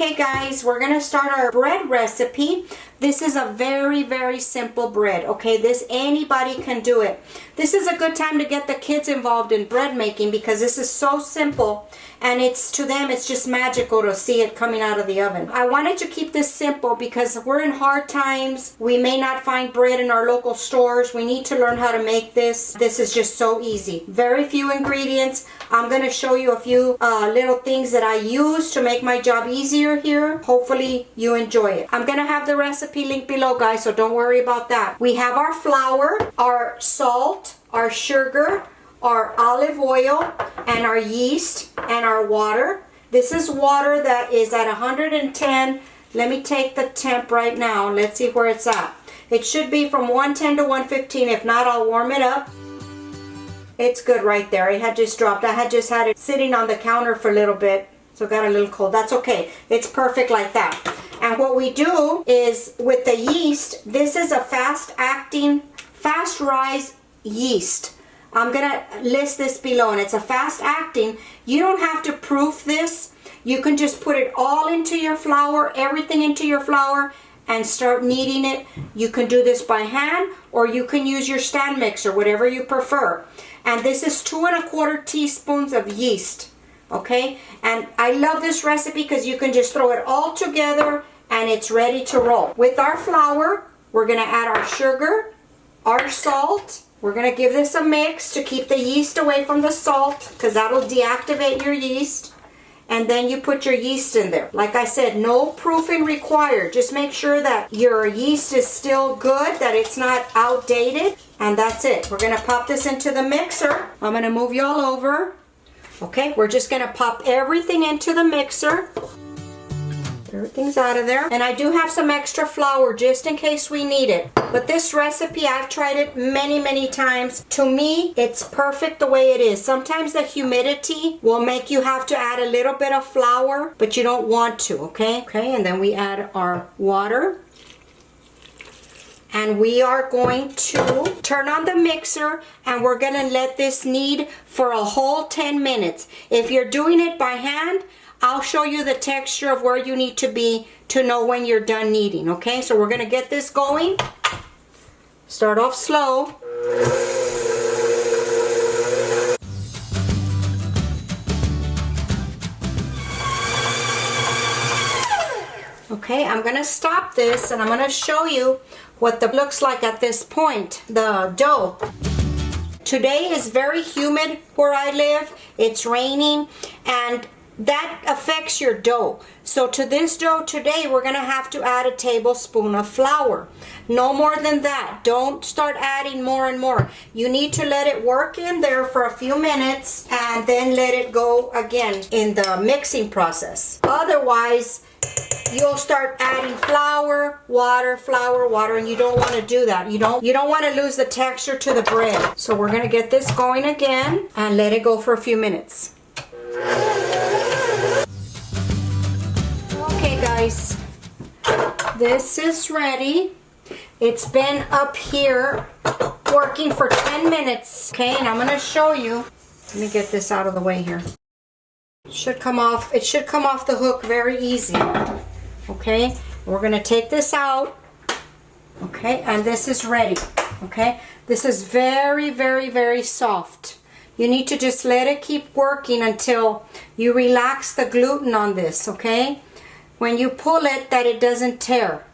Okay guys, we're gonna start our bread recipe. This is a very, very simple bread, okay? Anybody can do it. This is a good time to get the kids involved in bread making because this is so simple and to them it's just magical to see it coming out of the oven. I wanted to keep this simple because we're in hard times. We may not find bread in our local stores. We need to learn how to make this. This is just so easy. Very few ingredients. I'm gonna show you a few little things that I use to make my job easier here. Hopefully you enjoy it. I'm gonna have the recipe link below, guys, so don't worry about that. We have our flour, our salt, our sugar, our olive oil, and our yeast, and our water. This is water that is at 110. Let me take the temp right now. Let's see where it's at. It should be from 110 to 115. If not, I'll warm it up. It's good right there. It had just dropped. I had just had it sitting on the counter for a little bit, so it got a little cold. That's okay. It's perfect like that. And what we do is with the yeast, this is a fast-acting, fast-rise yeast. I'm going to list this below, and it's a fast-acting. You don't have to proof this. You can just put it all into your flour, everything into your flour, and start kneading it. You can do this by hand, or you can use your stand mixer, whatever you prefer. And this is 2 1/4 teaspoons of yeast. Okay, and I love this recipe because you can just throw it all together and it's ready to roll. With our flour, we're going to add our sugar, our salt. We're going to give this a mix to keep the yeast away from the salt because that'll deactivate your yeast. And then you put your yeast in there. Like I said, no proofing required. Just make sure that your yeast is still good, that it's not outdated. And that's it. We're going to pop this into the mixer. I'm going to move you all over. Okay, we're just going to pop everything into the mixer. Everything's out of there. And I do have some extra flour just in case we need it. But this recipe, I've tried it many, many times. To me, it's perfect the way it is. Sometimes the humidity will make you have to add a little bit of flour, but you don't want to, okay? Okay, and then we add our water. And we are going to turn on the mixer and we're going to let this knead for a whole 10 minutes. If you're doing it by hand, I'll show you the texture of where you need to be to know when you're done kneading, okay? So we're going to get this going. Start off slow. Okay, I'm going to stop this and I'm going to show you what the looks like at this point, the dough. Today is very humid where I live. It's raining and that affects your dough. So to this dough today, we're going to have to add a tablespoon of flour. No more than that. Don't start adding more and more. You need to let it work in there for a few minutes and then let it go again in the mixing process. Otherwise, you'll start adding flour, water, and you don't want to do that. You don't want to lose the texture to the bread. So we're going to get this going again and let it go for a few minutes. Okay guys, this is ready. It's been up here working for 10 minutes. Okay, and I'm going to show you. Let me get this out of the way here. It should come off the hook very easy. Okay, we're going to take this out. Okay, and this is ready. Okay, this is very, very, very soft. You need to just let it keep working until you relax the gluten on this, okay? When you pull it, that it doesn't tear.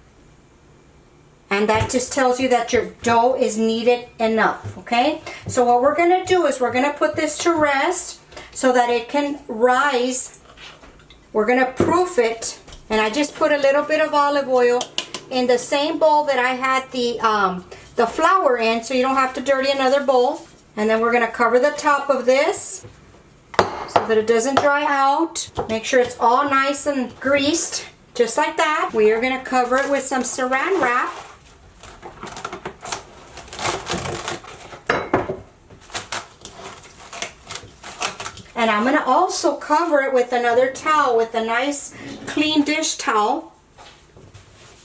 And that just tells you that your dough is kneaded enough, okay? So what we're going to do is we're going to put this to rest so that it can rise. We're going to proof it. And I just put a little bit of olive oil in the same bowl that I had the flour in, so you don't have to dirty another bowl. And then we're going to cover the top of this so that it doesn't dry out. Make sure it's all nice and greased, just like that. We are going to cover it with some saran wrap. And I'm going to also cover it with another towel, with a nice clean dish towel.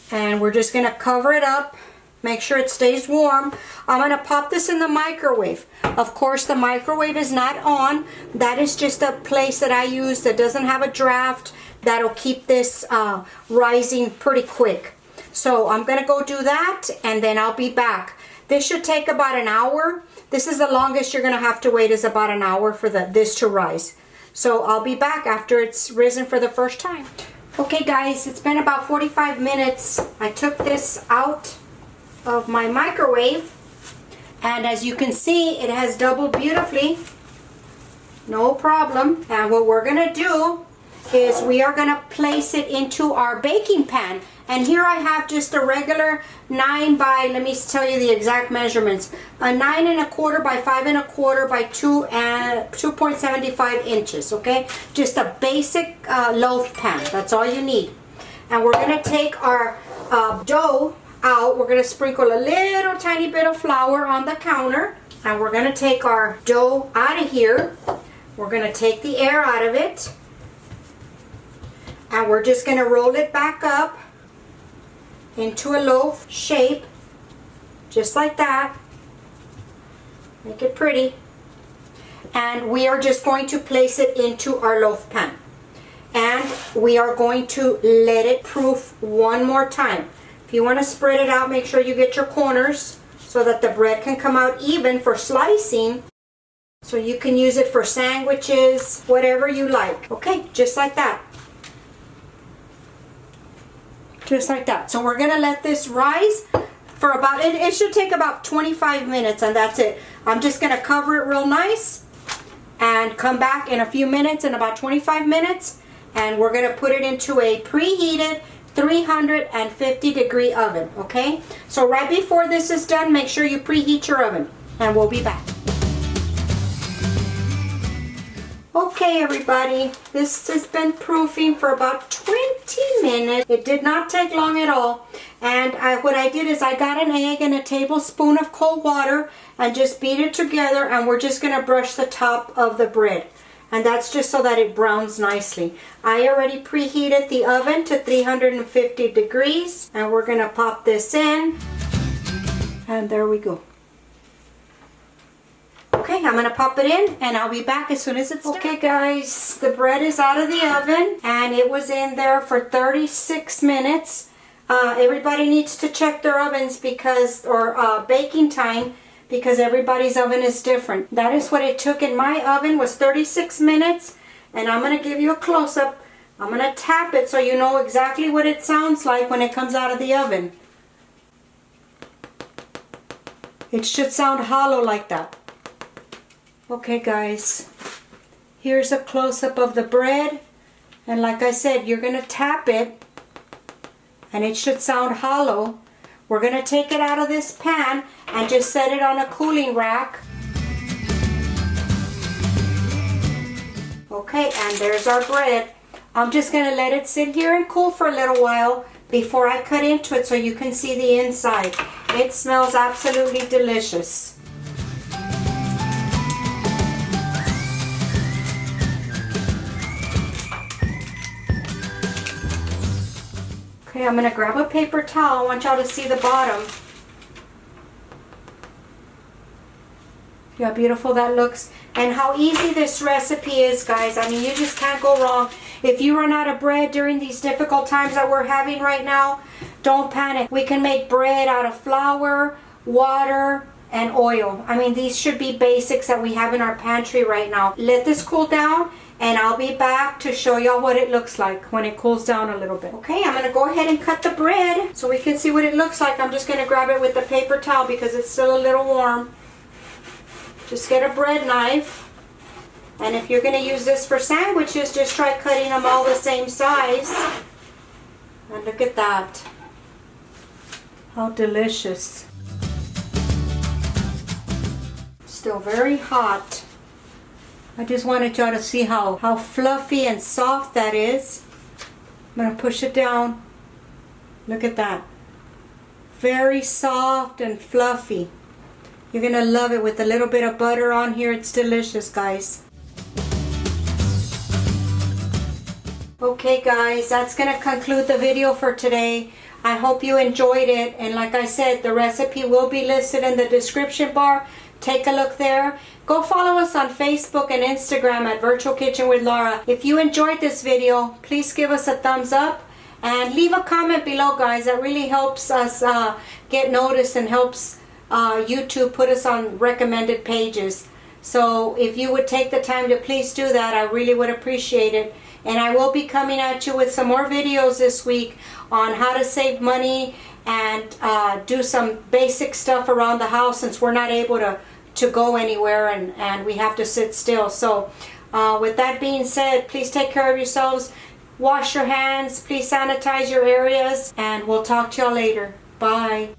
And we're just going to cover it up Make sure it stays warm. I'm going to pop this in the microwave. Of course, the microwave is not on. That is just a place that I use that doesn't have a draft. That'll keep this rising pretty quick. So I'm going to go do that, and then I'll be back. This should take about an hour. This is the longest you're going to have to wait, is about an hour for this to rise. So I'll be back after it's risen for the first time. Okay guys, it's been about 45 minutes. I took this out of my microwave, and as you can see, it has doubled beautifully. No problem. And what we're going to do is we are going to place it into our baking pan. And here I have just a regular 9 by, let me tell you the exact measurements, a 9 1/4 by 5 1/4 by 2.75 inches, okay? Just a basic loaf pan, that's all you need. And we're gonna take our dough out. We're gonna sprinkle a little tiny bit of flour on the counter, and we're gonna take our dough out of here. We're gonna take the air out of it, and we're just gonna roll it back up into a loaf shape, just like that. Make it pretty. And we are just going to place it into our loaf pan. And we are going to let it proof one more time. If you want to spread it out, make sure you get your corners so that the bread can come out even for slicing. So you can use it for sandwiches, whatever you like. Okay, just like that. Just like that. So we're going to let this rise for about, it should take about 25 minutes, and that's it. I'm just going to cover it real nice and come back in a few minutes, in about 25 minutes, and we're going to put it into a preheated 350 degree oven, okay? So right before this is done, make sure you preheat your oven, and we'll be back. Okay everybody, this has been proofing for about 20 minutes. It did not take long at all. And what I did is I got an egg and a tablespoon of cold water and just beat it together, and we're just going to brush the top of the bread. And that's just so that it browns nicely. I already preheated the oven to 350 degrees, and we're going to pop this in. And there we go. Okay, I'm going to pop it in, and I'll be back as soon as it's done. Okay guys, the bread is out of the oven, and it was in there for 36 minutes. Everybody needs to check their ovens because, or baking time, because everybody's oven is different. That is what it took in my oven, was 36 minutes, and I'm going to give you a close-up. I'm going to tap it so you know exactly what it sounds like when it comes out of the oven. It should sound hollow like that. Okay guys, here's a close-up of the bread, and like I said, you're going to tap it and it should sound hollow. We're going to take it out of this pan and just set it on a cooling rack. Okay, and there's our bread. I'm just going to let it sit here and cool for a little while before I cut into it so you can see the inside. It smells absolutely delicious. Okay, I'm going to grab a paper towel. I want y'all to see the bottom. See how beautiful that looks, and how easy this recipe is, guys. I mean, you just can't go wrong. If you run out of bread during these difficult times that we're having right now, don't panic. We can make bread out of flour, water, and oil. I mean, these should be basics that we have in our pantry right now. Let this cool down, and I'll be back to show y'all what it looks like when it cools down a little bit. Okay, I'm going to go ahead and cut the bread so we can see what it looks like. I'm just going to grab it with the paper towel because it's still a little warm. Just get a bread knife. And if you're going to use this for sandwiches, just try cutting them all the same size. And look at that. How delicious. Still very hot. I just wanted y'all to see how fluffy and soft that is. I'm going to push it down. Look at that. Very soft and fluffy. You're going to love it with a little bit of butter on here. It's delicious, guys. Okay, guys, that's going to conclude the video for today. I hope you enjoyed it. And like I said, the recipe will be listed in the description bar. Take a look there. Go follow us on Facebook and Instagram at Virtual Kitchen with Laura. If you enjoyed this video, please give us a thumbs up and leave a comment below, guys. That really helps us get noticed and helps YouTube put us on recommended pages. So if you would take the time to please do that, I really would appreciate it. And I will be coming at you with some more videos this week on how to save money and do some basic stuff around the house, since we're not able to go anywhere and we have to sit still. So with that being said, please take care of yourselves. Wash your hands. Please sanitize your areas. And we'll talk to y'all later. Bye.